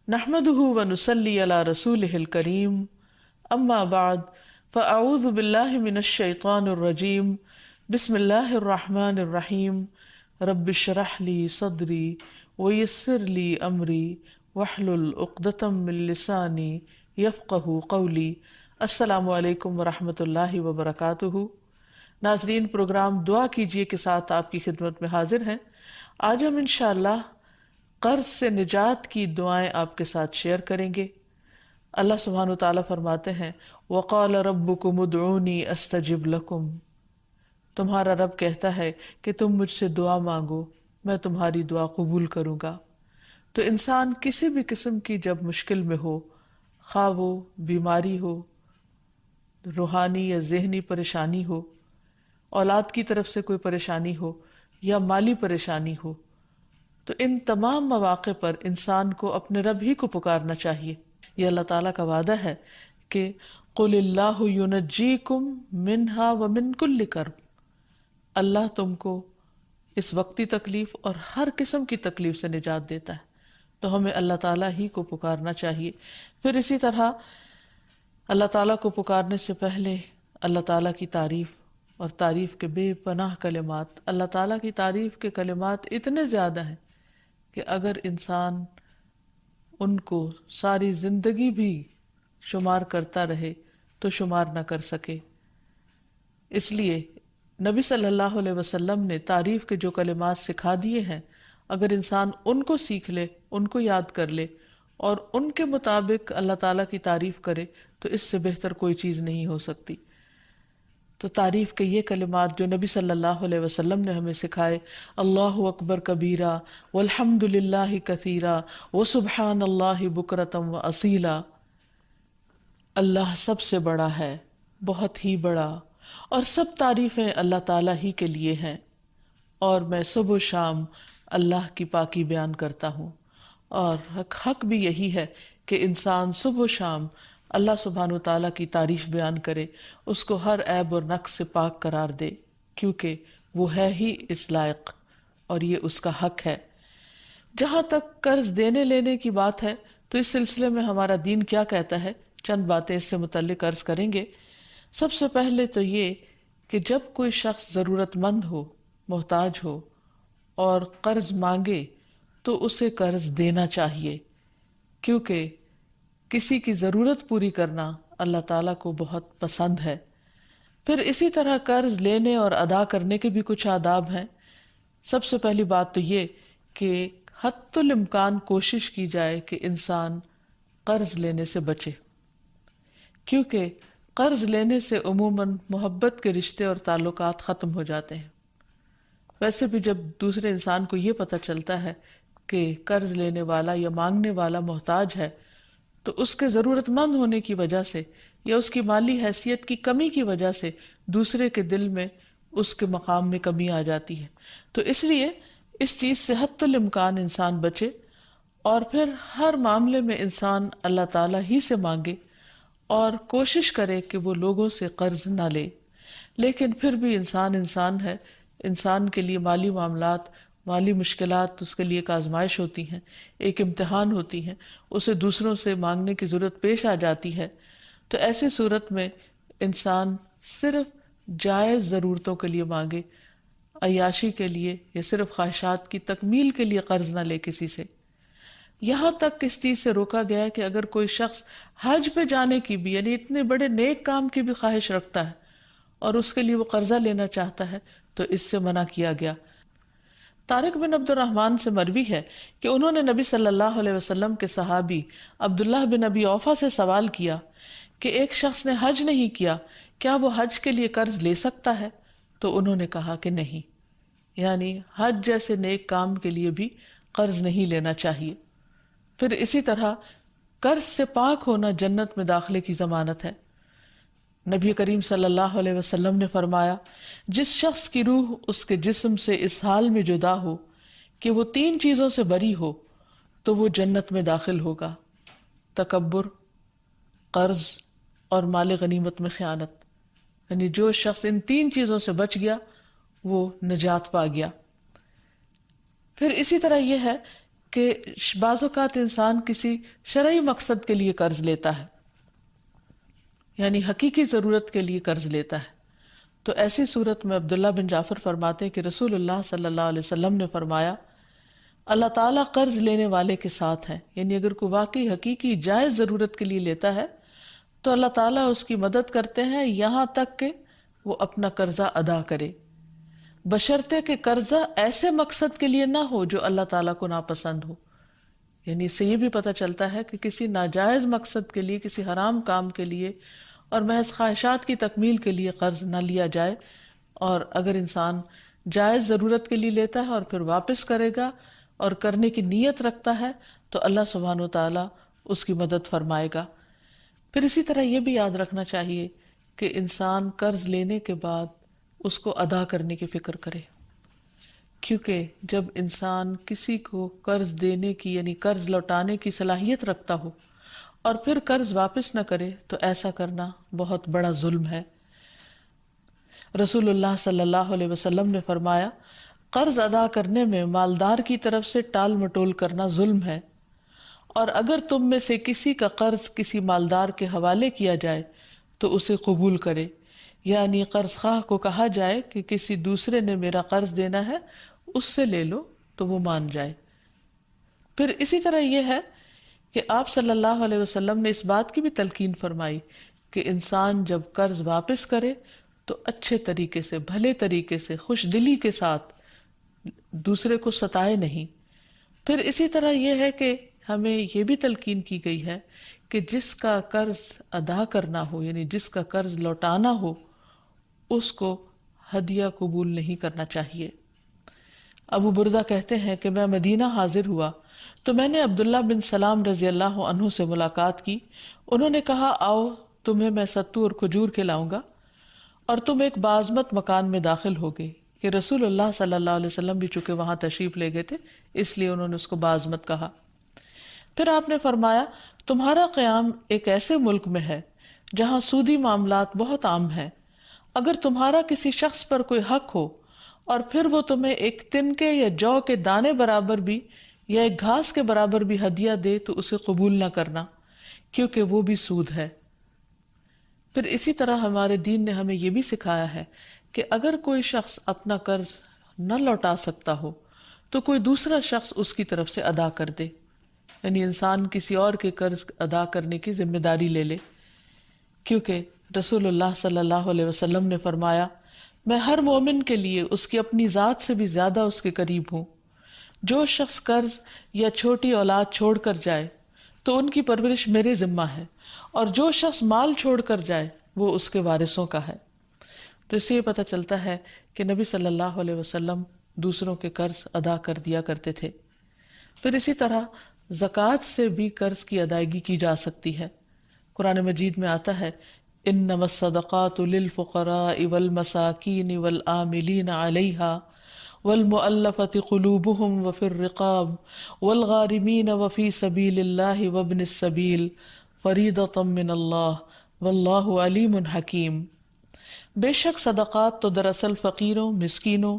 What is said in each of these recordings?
نحمده ونصلي على رسوله الكريم اما بعد فاعوذ بالله من الشيطان الرجيم بسم الله الرحمن الرحيم رب اشرح لي صدري ويسر لي امري واحلل عقدة من لساني يفقهوا قولي۔ السلام علیکم ورحمۃ اللہ وبرکاتہ۔ ناظرین، پروگرام دعا کیجئے کے ساتھ آپ کی خدمت میں حاضر ہیں۔ آج ہم انشاءاللہ قرض سے نجات کی دعائیں آپ کے ساتھ شیئر کریں گے۔ اللہ سبحانہ وتعالیٰ فرماتے ہیں وَقَالَ رَبُّكُمُ ادْعُونِي أَسْتَجِبْ لَكُمْ، تمہارا رب کہتا ہے کہ تم مجھ سے دعا مانگو، میں تمہاری دعا قبول کروں گا۔ تو انسان کسی بھی قسم کی جب مشکل میں ہو، خواہ وہ بیماری ہو، روحانی یا ذہنی پریشانی ہو، اولاد کی طرف سے کوئی پریشانی ہو یا مالی پریشانی ہو، تو ان تمام مواقع پر انسان کو اپنے رب ہی کو پکارنا چاہیے۔ یہ اللہ تعالیٰ کا وعدہ ہے کہ قُلِ اللَّهُ يُنَجِّيكُم مِّنْهَا وَمِن كُلِّ كَرْبٍ، اللہ تم کو اس وقتی تکلیف اور ہر قسم کی تکلیف سے نجات دیتا ہے، تو ہمیں اللہ تعالیٰ ہی کو پکارنا چاہیے۔ پھر اسی طرح اللہ تعالیٰ کو پکارنے سے پہلے اللہ تعالیٰ کی تعریف اور تعریف کے بے پناہ کلمات، اللہ تعالیٰ کی تعریف کے کلمات اتنے زیادہ ہیں کہ اگر انسان ان کو ساری زندگی بھی شمار کرتا رہے تو شمار نہ کر سکے۔ اس لیے نبی صلی اللہ علیہ وسلم نے تعریف کے جو کلمات سکھا دیے ہیں، اگر انسان ان کو سیکھ لے، ان کو یاد کر لے اور ان کے مطابق اللہ تعالیٰ کی تعریف کرے تو اس سے بہتر کوئی چیز نہیں ہو سکتی۔ تو تعریف کے یہ کلمات جو نبی صلی اللہ علیہ وسلم نے ہمیں سکھائے، اللہ اکبر کبیرہ والحمد للہ کثیرہ وسبحان اللہ بکرۃ واصیلا، اللہ سب سے بڑا ہے، بہت ہی بڑا، اور سب تعریفیں اللہ تعالیٰ ہی کے لیے ہیں، اور میں صبح و شام اللہ کی پاکی بیان کرتا ہوں۔ اور حق بھی یہی ہے کہ انسان صبح و شام اللہ سبحانہ و تعالیٰ کی تعریف بیان کرے، اس کو ہر عیب اور نقص سے پاک قرار دے، کیونکہ وہ ہے ہی اس لائق اور یہ اس کا حق ہے۔ جہاں تک قرض دینے لینے کی بات ہے تو اس سلسلے میں ہمارا دین کیا کہتا ہے، چند باتیں اس سے متعلق عرض کریں گے۔ سب سے پہلے تو یہ کہ جب کوئی شخص ضرورت مند ہو، محتاج ہو اور قرض مانگے تو اسے قرض دینا چاہیے، کیونکہ کسی کی ضرورت پوری کرنا اللہ تعالیٰ کو بہت پسند ہے۔ پھر اسی طرح قرض لینے اور ادا کرنے کے بھی کچھ آداب ہیں۔ سب سے پہلی بات تو یہ کہ حتی الامکان کوشش کی جائے کہ انسان قرض لینے سے بچے، کیونکہ قرض لینے سے عموماً محبت کے رشتے اور تعلقات ختم ہو جاتے ہیں۔ ویسے بھی جب دوسرے انسان کو یہ پتہ چلتا ہے کہ قرض لینے والا یا مانگنے والا محتاج ہے، تو اس کے ضرورت مند ہونے کی وجہ سے یا اس کی مالی حیثیت کی کمی کی وجہ سے دوسرے کے دل میں اس کے مقام میں کمی آ جاتی ہے۔ تو اس لیے اس چیز سے حتی الامکان انسان بچے، اور پھر ہر معاملے میں انسان اللہ تعالیٰ ہی سے مانگے اور کوشش کرے کہ وہ لوگوں سے قرض نہ لے۔ لیکن پھر بھی انسان ہے، انسان کے لیے مالی معاملات، مالی مشکلات اس کے لیے ایک آزمائش ہوتی ہیں، ایک امتحان ہوتی ہیں، اسے دوسروں سے مانگنے کی ضرورت پیش آ جاتی ہے۔ تو ایسی صورت میں انسان صرف جائز ضرورتوں کے لیے مانگے، عیاشی کے لیے یا صرف خواہشات کی تکمیل کے لیے قرض نہ لے کسی سے۔ یہاں تک اس چیز سے روکا گیا ہے کہ اگر کوئی شخص حج پہ جانے کی بھی، یعنی اتنے بڑے نیک کام کی بھی خواہش رکھتا ہے اور اس کے لیے وہ قرضہ لینا چاہتا ہے تو اس سے منع کیا گیا۔ طارق بن عبد الرحمن سے مروی ہے کہ انہوں نے نبی صلی اللہ علیہ وسلم کے صحابی عبداللہ بن ابی اوفا سے سوال کیا کہ ایک شخص نے حج نہیں کیا، کیا وہ حج کے لیے قرض لے سکتا ہے؟ تو انہوں نے کہا کہ نہیں، یعنی حج جیسے نیک کام کے لیے بھی قرض نہیں لینا چاہیے۔ پھر اسی طرح قرض سے پاک ہونا جنت میں داخلے کی ضمانت ہے۔ نبی کریم صلی اللہ علیہ وسلم نے فرمایا، جس شخص کی روح اس کے جسم سے اس حال میں جدا ہو کہ وہ 3 چیزوں سے بری ہو تو وہ جنت میں داخل ہوگا: تکبر، قرض اور مال غنیمت میں خیانت۔ یعنی جو شخص ان 3 چیزوں سے بچ گیا وہ نجات پا گیا۔ پھر اسی طرح یہ ہے کہ بعض اوقات انسان کسی شرعی مقصد کے لیے قرض لیتا ہے، یعنی حقیقی ضرورت کے لیے قرض لیتا ہے، تو ایسی صورت میں عبداللہ بن جعفر فرماتے ہیں کہ رسول اللہ صلی اللہ علیہ وسلم نے فرمایا اللہ تعالیٰ قرض لینے والے کے ساتھ ہے، یعنی اگر کوئی واقعی حقیقی جائز ضرورت کے لیے لیتا ہے تو اللہ تعالیٰ اس کی مدد کرتے ہیں یہاں تک کہ وہ اپنا قرضہ ادا کرے، بشرطے کہ قرضہ ایسے مقصد کے لیے نہ ہو جو اللہ تعالیٰ کو ناپسند ہو۔ یعنی اس سے یہ بھی پتہ چلتا ہے کہ کسی ناجائز مقصد کے لیے، کسی حرام کام کے لیے اور محض خواہشات کی تکمیل کے لیے قرض نہ لیا جائے، اور اگر انسان جائز ضرورت کے لیے لیتا ہے اور پھر واپس کرے گا اور کرنے کی نیت رکھتا ہے تو اللہ سبحانہ و تعالیٰ اس کی مدد فرمائے گا۔ پھر اسی طرح یہ بھی یاد رکھنا چاہیے کہ انسان قرض لینے کے بعد اس کو ادا کرنے کی فکر کرے، کیونکہ جب انسان کسی کو قرض دینے کی یعنی قرض لوٹانے کی صلاحیت رکھتا ہو اور پھر قرض واپس نہ کرے تو ایسا کرنا بہت بڑا ظلم ہے۔ رسول اللہ صلی اللہ علیہ وسلم نے فرمایا قرض ادا کرنے میں مالدار کی طرف سے ٹال مٹول کرنا ظلم ہے، اور اگر تم میں سے کسی کا قرض کسی مالدار کے حوالے کیا جائے تو اسے قبول کرے، یعنی قرض خواہ کو کہا جائے کہ کسی دوسرے نے میرا قرض دینا ہے اس سے لے لو تو وہ مان جائے۔ پھر اسی طرح یہ ہے کہ آپ صلی اللہ علیہ وسلم نے اس بات کی بھی تلقین فرمائی کہ انسان جب قرض واپس کرے تو اچھے طریقے سے، بھلے طریقے سے، خوش دلی کے ساتھ دوسرے کو ستائے نہیں۔ پھر اسی طرح یہ ہے کہ ہمیں یہ بھی تلقین کی گئی ہے کہ جس کا قرض ادا کرنا ہو یعنی جس کا قرض لوٹانا ہو اس کو ہدیہ قبول نہیں کرنا چاہیے۔ ابو بردہ کہتے ہیں کہ میں مدینہ حاضر ہوا تو میں نے عبداللہ بن سلام رضی اللہ عنہ سے ملاقات کی۔ انہوں نے کہا آؤ تمہیں میں ستو اور کھجور کھلاؤں گا اور تم ایک بازمت مکان میں داخل ہوگے، کہ رسول اللہ صلی اللہ علیہ وسلم بھی چونکہ وہاں تشریف لے گئے تھے اس لیے انہوں نے اس کو بازمت کہا۔ پھر آپ نے فرمایا تمہارا قیام ایک ایسے ملک میں ہے جہاں سودی معاملات بہت عام ہیں، اگر تمہارا کسی شخص پر کوئی حق ہو اور پھر وہ تمہیں ایک تنکے یا جو کے دانے برابر بھی یا ایک گھاس کے برابر بھی ہدیہ دے تو اسے قبول نہ کرنا، کیونکہ وہ بھی سود ہے۔ پھر اسی طرح ہمارے دین نے ہمیں یہ بھی سکھایا ہے کہ اگر کوئی شخص اپنا قرض نہ لوٹا سکتا ہو تو کوئی دوسرا شخص اس کی طرف سے ادا کر دے، یعنی انسان کسی اور کے قرض ادا کرنے کی ذمہ داری لے لے، کیونکہ رسول اللہ صلی اللہ علیہ وسلم نے فرمایا میں ہر مومن کے لیے اس کی اپنی ذات سے بھی زیادہ اس کے قریب ہوں۔ جو شخص قرض یا چھوٹی اولاد چھوڑ کر جائے تو ان کی پرورش میرے ذمہ ہے، اور جو شخص مال چھوڑ کر جائے وہ اس کے وارثوں کا ہے۔ تو اس سے یہ پتہ چلتا ہے کہ نبی صلی اللہ علیہ وسلم دوسروں کے قرض ادا کر دیا کرتے تھے۔ پھر اسی طرح زکوٰۃ سے بھی قرض کی ادائیگی کی جا سکتی ہے۔ قرآن مجید میں آتا ہے انما الصدقات للفقراء والمساکین والعاملین علیہا والمؤلفۃ قلوبہم وفی الرقاب والغارمین وفی سبیل اللہ وابن السبیل فریضۃ من اللہ واللہ علیم حکیم۔ بے شک صدقات تو دراصل فقیروں، مسکینوں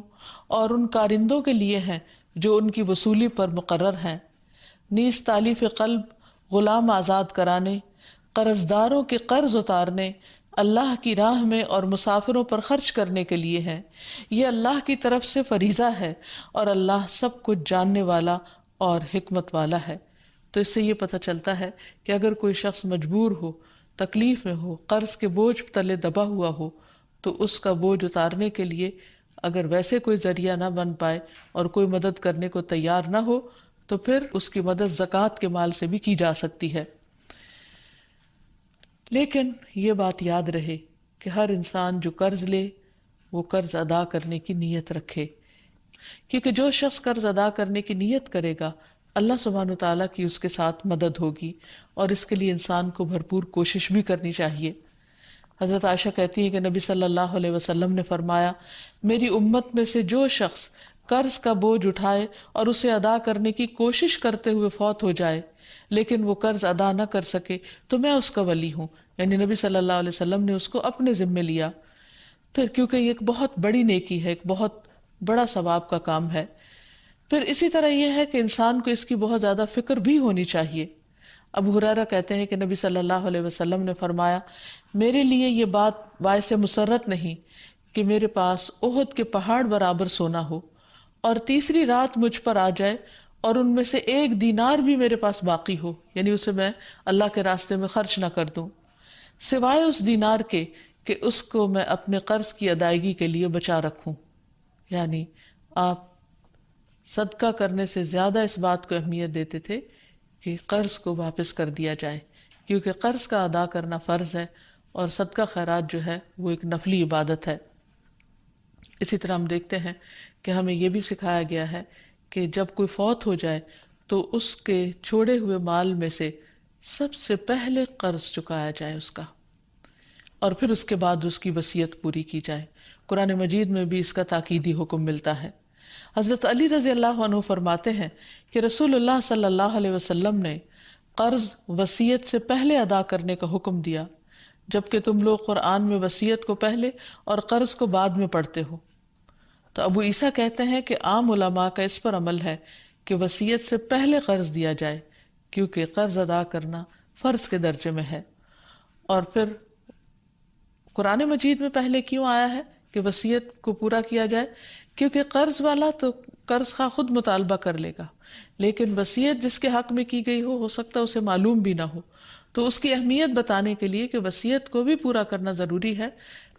اور ان کارندوں کے لیے ہیں جو ان کی وصولی پر مقرر ہیں، نیز تالیف قلب، غلام آزاد کرانے، قرض داروں کے قرض اتارنے، اللہ کی راہ میں اور مسافروں پر خرچ کرنے کے لیے ہیں۔ یہ اللہ کی طرف سے فریضہ ہے اور اللہ سب کچھ جاننے والا اور حکمت والا ہے۔ تو اس سے یہ پتہ چلتا ہے کہ اگر کوئی شخص مجبور ہو، تکلیف میں ہو، قرض کے بوجھ تلے دبا ہوا ہو تو اس کا بوجھ اتارنے کے لیے اگر ویسے کوئی ذریعہ نہ بن پائے اور کوئی مدد کرنے کو تیار نہ ہو تو پھر اس کی مدد زکوٰۃ کے مال سے بھی کی جا سکتی ہے۔ لیکن یہ بات یاد رہے کہ ہر انسان جو قرض لے وہ قرض ادا کرنے کی نیت رکھے، کیونکہ جو شخص قرض ادا کرنے کی نیت کرے گا اللہ سبحانہ وتعالیٰ کی اس کے ساتھ مدد ہوگی، اور اس کے لیے انسان کو بھرپور کوشش بھی کرنی چاہیے۔ حضرت عائشہ کہتی ہیں کہ نبی صلی اللہ علیہ وسلم نے فرمایا میری امت میں سے جو شخص قرض کا بوجھ اٹھائے اور اسے ادا کرنے کی کوشش کرتے ہوئے فوت ہو جائے لیکن وہ قرض ادا نہ کر سکے تو میں اس کا ولی ہوں، یعنی نبی صلی اللہ علیہ وسلم نے اس کو اپنے ذمے لیا۔ پھر کیونکہ یہ ایک بہت بڑی نیکی ہے، ایک بہت بڑا ثواب کا کام ہے، پھر اسی طرح یہ ہے کہ انسان کو اس کی بہت زیادہ فکر بھی ہونی چاہیے۔ ابو ہریرہ کہتے ہیں کہ نبی صلی اللہ علیہ وسلم نے فرمایا، میرے لیے یہ بات باعث مسرت نہیں کہ میرے پاس احد کے پہاڑ برابر سونا ہو اور تیسری رات مجھ پر آ جائے اور ان میں سے 1 دینار بھی میرے پاس باقی ہو، یعنی اسے میں اللہ کے راستے میں خرچ نہ کر دوں، سوائے اس دینار کے کہ اس کو میں اپنے قرض کی ادائیگی کے لیے بچا رکھوں۔ یعنی آپ صدقہ کرنے سے زیادہ اس بات کو اہمیت دیتے تھے کہ قرض کو واپس کر دیا جائے، کیونکہ قرض کا ادا کرنا فرض ہے اور صدقہ خیرات جو ہے وہ ایک نفلی عبادت ہے۔ اسی طرح ہم دیکھتے ہیں کہ ہمیں یہ بھی سکھایا گیا ہے کہ جب کوئی فوت ہو جائے تو اس کے چھوڑے ہوئے مال میں سے سب سے پہلے قرض چکایا جائے اس کا، اور پھر اس کے بعد اس کی وصیت پوری کی جائے۔ قرآن مجید میں بھی اس کا تاکیدی حکم ملتا ہے۔ حضرت علی رضی اللہ عنہ فرماتے ہیں کہ رسول اللہ صلی اللہ علیہ وسلم نے قرض وصیت سے پہلے ادا کرنے کا حکم دیا، جبکہ تم لوگ قرآن میں وصیت کو پہلے اور قرض کو بعد میں پڑھتے ہو۔ تو ابو عیسیٰ کہتے ہیں کہ عام علماء کا اس پر عمل ہے کہ وصیت سے پہلے قرض دیا جائے، کیونکہ قرض ادا کرنا فرض کے درجے میں ہے۔ اور پھر قرآن مجید میں پہلے کیوں آیا ہے کہ وصیت کو پورا کیا جائے؟ کیونکہ قرض والا تو قرض خواہ خود مطالبہ کر لے گا، لیکن وصیت جس کے حق میں کی گئی ہو سکتا ہے اسے معلوم بھی نہ ہو، تو اس کی اہمیت بتانے کے لیے کہ وصیت کو بھی پورا کرنا ضروری ہے۔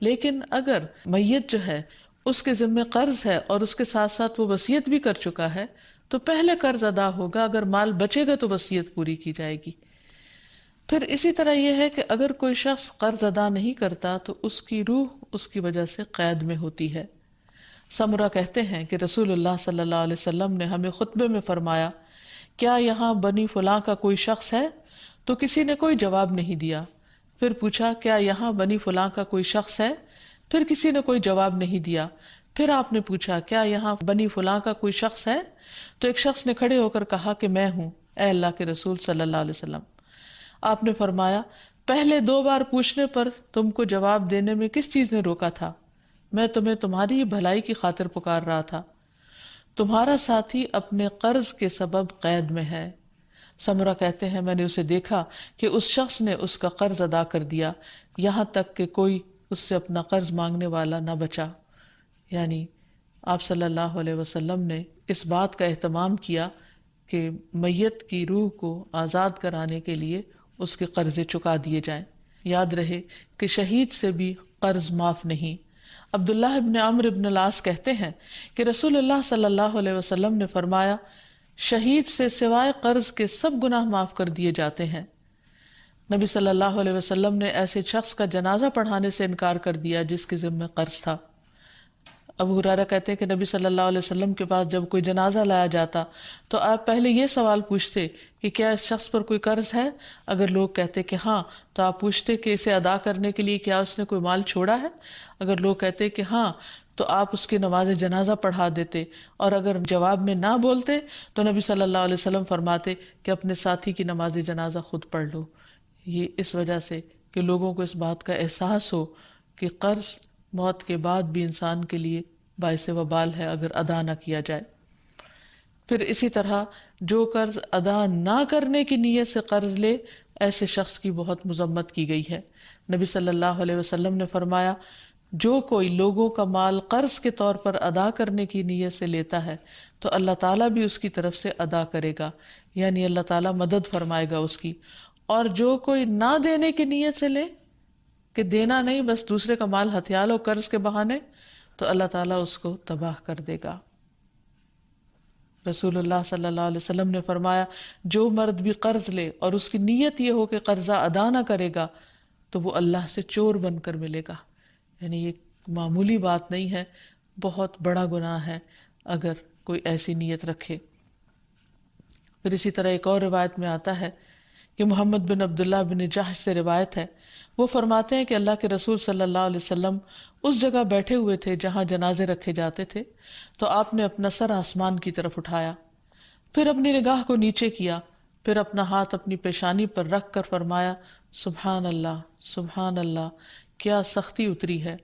لیکن اگر میت جو ہے اس کے ذمہ قرض ہے اور اس کے ساتھ ساتھ وہ وصیت بھی کر چکا ہے تو پہلے قرض ادا ہوگا، اگر مال بچے گا تو وصیت پوری کی جائے گی۔ پھر اسی طرح یہ ہے کہ اگر کوئی شخص قرض ادا نہیں کرتا تو اس کی روح اس کی وجہ سے قید میں ہوتی ہے۔ سمرہ کہتے ہیں کہ رسول اللہ صلی اللہ علیہ وسلم نے ہمیں خطبے میں فرمایا، کیا یہاں بنی فلاں کا کوئی شخص ہے؟ تو کسی نے کوئی جواب نہیں دیا۔ پھر پوچھا، کیا یہاں بنی فلاں کا کوئی شخص ہے؟ پھر کسی نے کوئی جواب نہیں دیا۔ پھر آپ نے پوچھا، کیا یہاں بنی فلاں کا کوئی شخص ہے؟ تو ایک شخص نے کھڑے ہو کر کہا کہ میں ہوں، اے اللہ کے رسول صلی اللہ علیہ وسلم۔ آپ نے فرمایا، پہلے 2 بار پوچھنے پر تم کو جواب دینے میں کس چیز نے روکا تھا؟ میں تمہیں تمہاری بھلائی کی خاطر پکار رہا تھا۔ تمہارا ساتھی اپنے قرض کے سبب قید میں ہے۔ سمرہ کہتے ہیں، میں نے اسے دیکھا کہ اس شخص نے اس کا قرض ادا کر دیا، یہاں تک کہ کوئی اس سے اپنا قرض مانگنے والا نہ بچا۔ یعنی آپ صلی اللہ علیہ وسلم نے اس بات کا اہتمام کیا کہ میت کی روح کو آزاد کرانے کے لیے اس کے قرضے چکا دیے جائیں۔ یاد رہے کہ شہید سے بھی قرض معاف نہیں۔ عبداللہ ابن عمرو ابن العاص کہتے ہیں کہ رسول اللہ صلی اللہ علیہ وسلم نے فرمایا، شہید سے سوائے قرض کے سب گناہ معاف کر دیے جاتے ہیں۔ نبی صلی اللہ علیہ وسلم نے ایسے شخص کا جنازہ پڑھانے سے انکار کر دیا جس کے ذمہ قرض تھا۔ ابو ہریرہ کہتے ہیں کہ نبی صلی اللہ علیہ وسلم کے پاس جب کوئی جنازہ لایا جاتا تو آپ پہلے یہ سوال پوچھتے کہ کیا اس شخص پر کوئی قرض ہے؟ اگر لوگ کہتے کہ ہاں تو آپ پوچھتے کہ اسے ادا کرنے کے لیے کیا اس نے کوئی مال چھوڑا ہے؟ اگر لوگ کہتے کہ ہاں تو آپ اس کی نماز جنازہ پڑھا دیتے، اور اگر جواب میں نہ بولتے تو نبی صلی اللہ علیہ وسلم فرماتے کہ اپنے ساتھی کی نماز جنازہ خود پڑھ لو۔ یہ اس وجہ سے کہ لوگوں کو اس بات کا احساس ہو کہ قرض موت کے بعد بھی انسان کے لیے باعث وبال ہے اگر ادا نہ کیا جائے۔ پھر اسی طرح جو قرض ادا نہ کرنے کی نیت سے قرض لے، ایسے شخص کی بہت مذمت کی گئی ہے۔ نبی صلی اللہ علیہ وسلم نے فرمایا، جو کوئی لوگوں کا مال قرض کے طور پر ادا کرنے کی نیت سے لیتا ہے تو اللہ تعالیٰ بھی اس کی طرف سے ادا کرے گا، یعنی اللہ تعالیٰ مدد فرمائے گا اس کی۔ اور جو کوئی نہ دینے کی نیت سے لے کہ دینا نہیں، بس دوسرے کا مال ہتھیا لو قرض کے بہانے، تو اللہ تعالیٰ اس کو تباہ کر دے گا۔ رسول اللہ صلی اللہ علیہ وسلم نے فرمایا، جو مرد بھی قرض لے اور اس کی نیت یہ ہو کہ قرضہ ادا نہ کرے گا تو وہ اللہ سے چور بن کر ملے گا۔ یعنی یہ معمولی بات نہیں ہے، بہت بڑا گناہ ہے اگر کوئی ایسی نیت رکھے۔ پھر اسی طرح ایک اور روایت میں آتا ہے کہ محمد بن عبداللہ بن جحش سے روایت ہے، وہ فرماتے ہیں کہ اللہ کے رسول صلی اللہ علیہ وسلم اس جگہ بیٹھے ہوئے تھے جہاں جنازے رکھے جاتے تھے، تو آپ نے اپنا سر آسمان کی طرف اٹھایا، پھر اپنی نگاہ کو نیچے کیا، پھر اپنا ہاتھ اپنی پیشانی پر رکھ کر فرمایا، سبحان اللہ سبحان اللہ، کیا سختی اتری ہے۔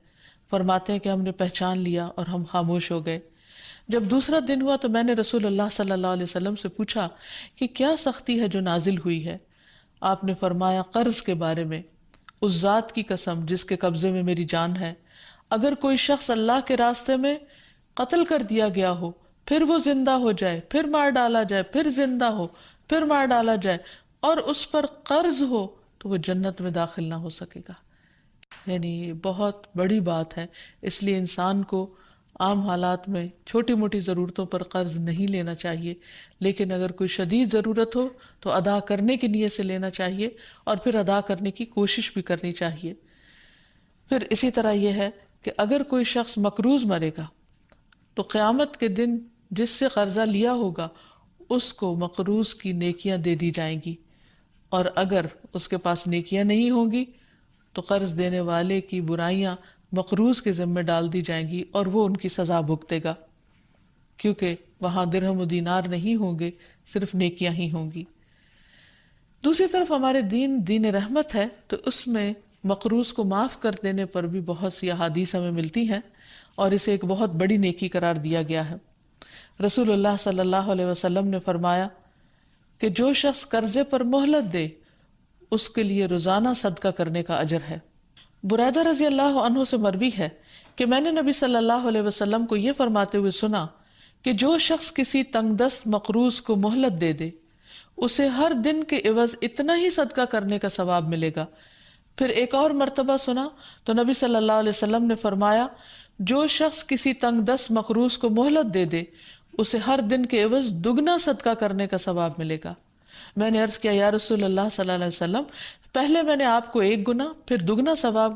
فرماتے ہیں کہ ہم نے پہچان لیا اور ہم خاموش ہو گئے۔ جب دوسرا دن ہوا تو میں نے رسول اللہ صلی اللہ علیہ وسلم سے پوچھا کہ کیا سختی ہے جو نازل ہوئی ہے؟ آپ نے فرمایا قرض کے بارے میں، اس ذات کی قسم جس کے قبضے میں میری جان ہے، اگر کوئی شخص اللہ کے راستے میں قتل کر دیا گیا ہو، پھر وہ زندہ ہو جائے، پھر مار ڈالا جائے، پھر زندہ ہو، پھر مار ڈالا جائے، اور اس پر قرض ہو، تو وہ جنت میں داخل نہ ہو سکے گا۔ یعنی یہ بہت بڑی بات ہے، اس لیے انسان کو عام حالات میں چھوٹی موٹی ضرورتوں پر قرض نہیں لینا چاہیے، لیکن اگر کوئی شدید ضرورت ہو تو ادا کرنے کی نیت سے لینا چاہیے، اور پھر ادا کرنے کی کوشش بھی کرنی چاہیے۔ پھر اسی طرح یہ ہے کہ اگر کوئی شخص مقروض مرے گا تو قیامت کے دن جس سے قرضہ لیا ہوگا اس کو مقروض کی نیکیاں دے دی جائیں گی، اور اگر اس کے پاس نیکیاں نہیں ہوں گی تو قرض دینے والے کی برائیاں مقروض کے ذمہ ڈال دی جائیں گی اور وہ ان کی سزا بھگتے گا، کیونکہ وہاں درہم و دینار نہیں ہوں گے، صرف نیکیاں ہی ہوں گی۔ دوسری طرف ہمارے دین رحمت ہے، تو اس میں مقروض کو معاف کر دینے پر بھی بہت سی احادیث ہمیں ملتی ہیں، اور اسے ایک بہت بڑی نیکی قرار دیا گیا ہے۔ رسول اللہ صلی اللہ علیہ وسلم نے فرمایا کہ جو شخص قرضے پر مہلت دے اس کے لیے روزانہ صدقہ کرنے کا اجر ہے۔ بریدہ رضی اللہ عنہ سے مروی ہے کہ میں نے نبی صلی اللہ علیہ وسلم کو یہ فرماتے ہوئے سنا کہ جو شخص کسی تنگ دست مقروض کو مہلت دے دے اسے ہر دن کے عوض اتنا ہی صدقہ کرنے کا ثواب ملے گا۔ پھر ایک اور مرتبہ سنا تو نبی صلی اللہ علیہ وسلم نے فرمایا جو شخص کسی تنگ دست مقروض کو مہلت دے دے اسے ہر دن کے عوض دگنا صدقہ کرنے کا ثواب ملے گا۔ میں نے عرض کیا یا رسول اللہ صلی اللہ علیہ وسلم، پہلے میں نے آپ کو 1 گنا پھر دگنا ثواب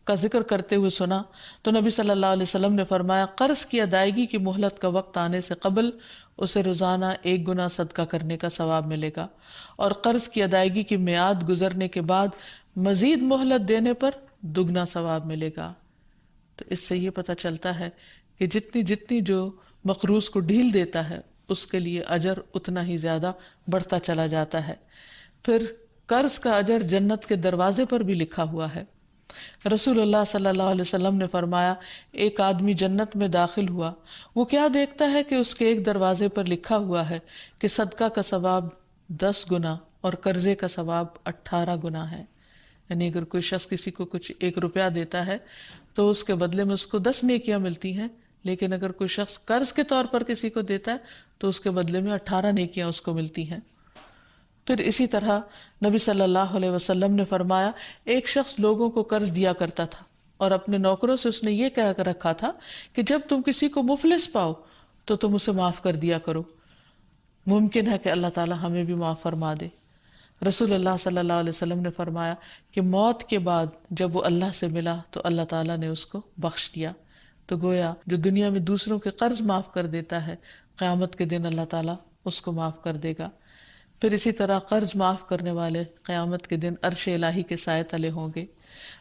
کا ذکر کرتے ہوئے سنا تو نبی صلی اللہ علیہ وسلم نے فرمایا قرض کی ادائیگی کی مہلت کا وقت آنے سے قبل اسے روزانہ 1 گنا صدقہ کرنے کا ثواب ملے گا، اور قرض کی ادائیگی کی میعاد گزرنے کے بعد مزید مہلت دینے پر دگنا ثواب ملے گا۔ تو اس سے یہ پتہ چلتا ہے کہ جتنی جو مقروض کو ڈھیل دیتا ہے اس کے لیے اجر اتنا ہی زیادہ بڑھتا چلا جاتا ہے۔ پھر قرض کا اجر جنت کے دروازے پر بھی لکھا ہوا ہے۔ رسول اللہ صلی اللہ علیہ وسلم نے فرمایا ایک آدمی جنت میں داخل ہوا، وہ کیا دیکھتا ہے کہ اس کے ایک دروازے پر لکھا ہوا ہے کہ صدقہ کا ثواب 10 گنا اور قرضے کا ثواب 18 گنا ہے۔ یعنی اگر کوئی شخص کسی کو کچھ 1 روپیہ دیتا ہے تو اس کے بدلے میں اس کو 10 نیکیاں ملتی ہیں، لیکن اگر کوئی شخص قرض کے طور پر کسی کو دیتا ہے تو اس کے بدلے میں 18 نیکیاں اس کو ملتی ہیں۔ پھر اسی طرح نبی صلی اللہ علیہ وسلم نے فرمایا ایک شخص لوگوں کو قرض دیا کرتا تھا اور اپنے نوکروں سے اس نے یہ کہہ کر رکھا تھا کہ جب تم کسی کو مفلس پاؤ تو تم اسے معاف کر دیا کرو، ممکن ہے کہ اللہ تعالی ہمیں بھی معاف فرما دے۔ رسول اللہ صلی اللہ علیہ وسلم نے فرمایا کہ موت کے بعد جب وہ اللہ سے ملا تو اللہ تعالیٰ نے اس کو بخش دیا۔ تو گویا جو دنیا میں دوسروں کے قرض معاف کر دیتا ہے قیامت کے دن اللہ تعالیٰ اس کو معاف کر دے گا۔ پھر اسی طرح قرض معاف کرنے والے قیامت کے دن عرش الہی کے سائے تلے ہوں گے۔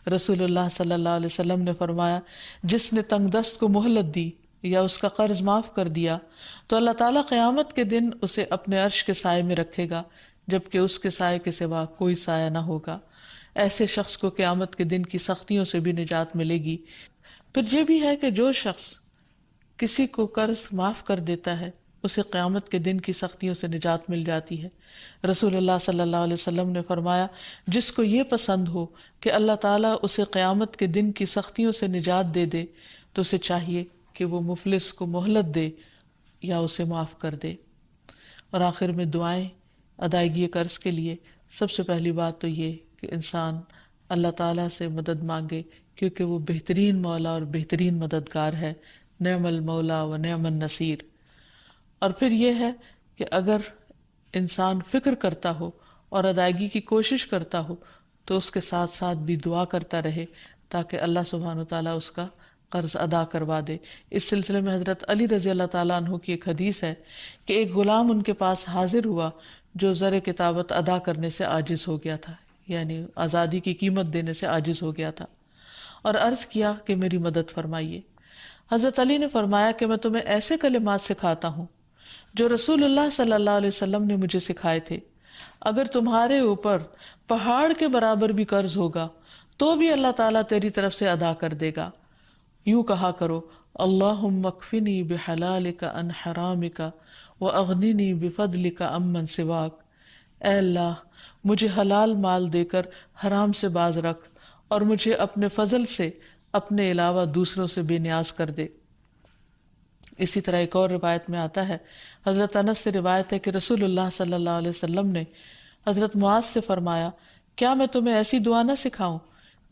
رسول اللہ صلی اللہ علیہ وسلم نے فرمایا جس نے تنگ دست کو مہلت دی یا اس کا قرض معاف کر دیا تو اللہ تعالیٰ قیامت کے دن اسے اپنے عرش کے سائے میں رکھے گا، جبکہ اس کے سائے کے سوا کوئی سایہ نہ ہوگا۔ ایسے شخص کو قیامت کے دن کی سختیوں سے بھی نجات ملے گی۔ پھر یہ بھی ہے کہ جو شخص کسی کو قرض معاف کر دیتا ہے اسے قیامت کے دن کی سختیوں سے نجات مل جاتی ہے۔ رسول اللہ صلی اللہ علیہ وسلم نے فرمایا جس کو یہ پسند ہو کہ اللہ تعالیٰ اسے قیامت کے دن کی سختیوں سے نجات دے دے تو اسے چاہیے کہ وہ مفلس کو مہلت دے یا اسے معاف کر دے۔ اور آخر میں دعائیں ادائیگی قرض کے لیے سب سے پہلی بات تو یہ کہ انسان اللہ تعالیٰ سے مدد مانگے، کیونکہ وہ بہترین مولا اور بہترین مددگار ہے، نعم المولا و نعم النصیر۔ اور پھر یہ ہے کہ اگر انسان فکر کرتا ہو اور ادائیگی کی کوشش کرتا ہو تو اس کے ساتھ ساتھ بھی دعا کرتا رہے تاکہ اللہ سبحانہ و تعالیٰ اس کا قرض ادا کروا دے۔ اس سلسلے میں حضرت علی رضی اللہ تعالیٰ عنہ کی ایک حدیث ہے کہ ایک غلام ان کے پاس حاضر ہوا جو زر کتابت ادا کرنے سے عاجز ہو گیا تھا، یعنی آزادی کی قیمت دینے سے عاجز ہو گیا تھا، اور عرض کیا کہ میری مدد فرمائیے۔ حضرت علی نے فرمایا کہ میں تمہیں ایسے کلمات سکھاتا ہوں جو رسول اللہ صلی اللہ علیہ وسلم نے مجھے سکھائے تھے، اگر تمہارے اوپر پہاڑ کے برابر بھی قرض ہوگا تو بھی اللہ تعالیٰ تیری طرف سے ادا کر دے گا۔ یوں کہا کرو اللہم اکفنی بحلالک عن حرامک واغننی بفضلک عمن سواک۔ اے اللہ مجھے حلال مال دے کر حرام سے باز رکھ اور مجھے اپنے فضل سے اپنے علاوہ دوسروں سے بے نیاز کر دے۔ اسی طرح ایک اور روایت میں آتا ہے، حضرت انس سے روایت ہے کہ رسول اللہ صلی اللہ علیہ وسلم نے حضرت معاذ سے فرمایا، کیا میں تمہیں ایسی دعا نہ سکھاؤں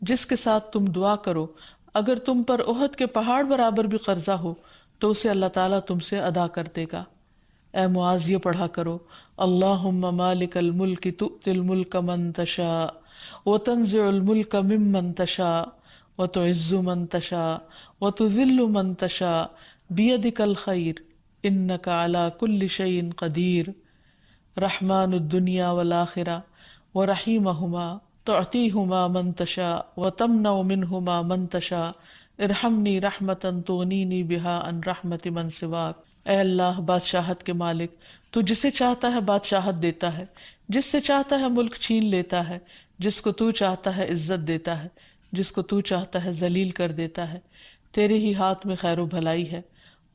جس کے ساتھ تم دعا کرو اگر تم پر احد کے پہاڑ برابر بھی قرضہ ہو تو اسے اللہ تعالیٰ تم سے ادا کر دے گا۔ اے معاذ یہ پڑھا کرو، اللہم مالک الملک تؤتی الملک من تشاء وتنزع الملک ممن تشاء وتعز من تشاء وتذل من تشاء بیدک الخیر انک علی کل شیء قدیر، رحمن الدنیا والآخرہ ورحیمہما تعطیہما من تشاء وتمنع منہما من تشاء ارحمنی رحمتا تغنینی بہا عن رحمت من سواک۔ اے اللہ بادشاہت کے مالک، تو جسے چاہتا ہے بادشاہت دیتا ہے، جس سے چاہتا ہے ملک چھین لیتا ہے، جس کو تو چاہتا ہے عزت دیتا ہے، جس کو تو چاہتا ہے ذلیل کر دیتا ہے۔ تیرے ہی ہاتھ میں خیر و بھلائی ہے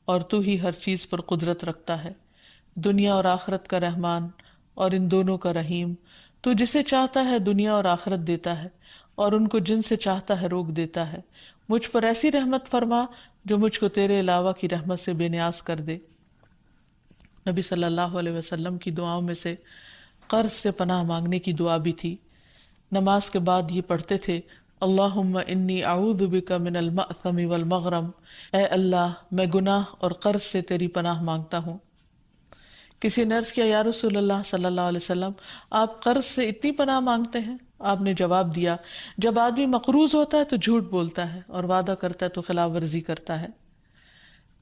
اور تو ہی ہر چیز پر قدرت رکھتا ہے، دنیا اور آخرت کا رحمان اور ان دونوں کا رحیم۔ تو جسے چاہتا ہے دنیا اور آخرت دیتا ہے اور ان کو جن سے چاہتا ہے روک دیتا ہے۔ مجھ پر ایسی رحمت فرما جو مجھ کو تیرے علاوہ کی رحمت سے بے نیاز کر دے۔ نبی صلی اللہ علیہ وسلم کی دعاؤں میں سے قرض سے پناہ مانگنے کی دعا بھی تھی۔ نماز کے بعد یہ پڑھتے تھے، اللہم انی اعوذ بک من المأثم والمغرم، اے اللہ میں گناہ اور قرض سے تیری پناہ مانگتا ہوں۔ کسی نے عرض کیا، یا رسول اللہ صلی اللہ علیہ وسلم آپ قرض سے اتنی پناہ مانگتے ہیں؟ آپ نے جواب دیا، جب آدمی مقروض ہوتا ہے تو جھوٹ بولتا ہے اور وعدہ کرتا ہے تو خلاف ورزی کرتا ہے۔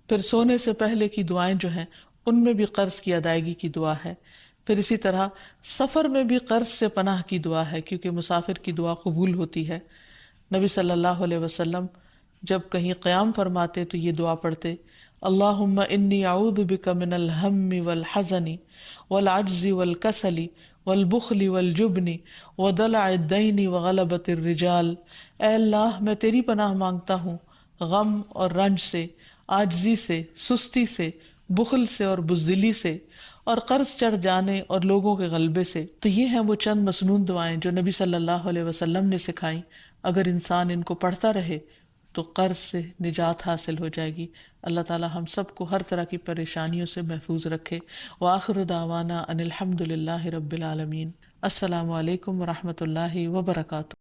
پھر سونے سے پہلے کی دعائیں جو ہیں ان میں بھی قرض کی ادائیگی کی دعا ہے۔ پھر اسی طرح سفر میں بھی قرض سے پناہ کی دعا ہے، کیونکہ مسافر کی دعا قبول ہوتی ہے۔ نبی صلی اللہ علیہ وسلم جب کہیں قیام فرماتے تو یہ دعا پڑھتے، اللہم انی اعوذ بک من الہم والحزن والعجز والکسل والبخل والجبن ودلع الدین وغلبۃ الرجال۔ اے اللہ میں تیری پناہ مانگتا ہوں غم اور رنج سے، عاجزی سے، سستی سے، بخل سے اور بزدلی سے، اور قرض چڑھ جانے اور لوگوں کے غلبے سے۔ تو یہ ہیں وہ چند مسنون دعائیں جو نبی صلی اللہ علیہ وسلم نے سکھائیں۔ اگر انسان ان کو پڑھتا رہے تو قرض سے نجات حاصل ہو جائے گی۔ اللہ تعالی ہم سب کو ہر طرح کی پریشانیوں سے محفوظ رکھے۔ وآخر دعوانا ان الحمد للہ رب العالمین۔ السلام علیکم ورحمۃ اللہ وبرکاتہ۔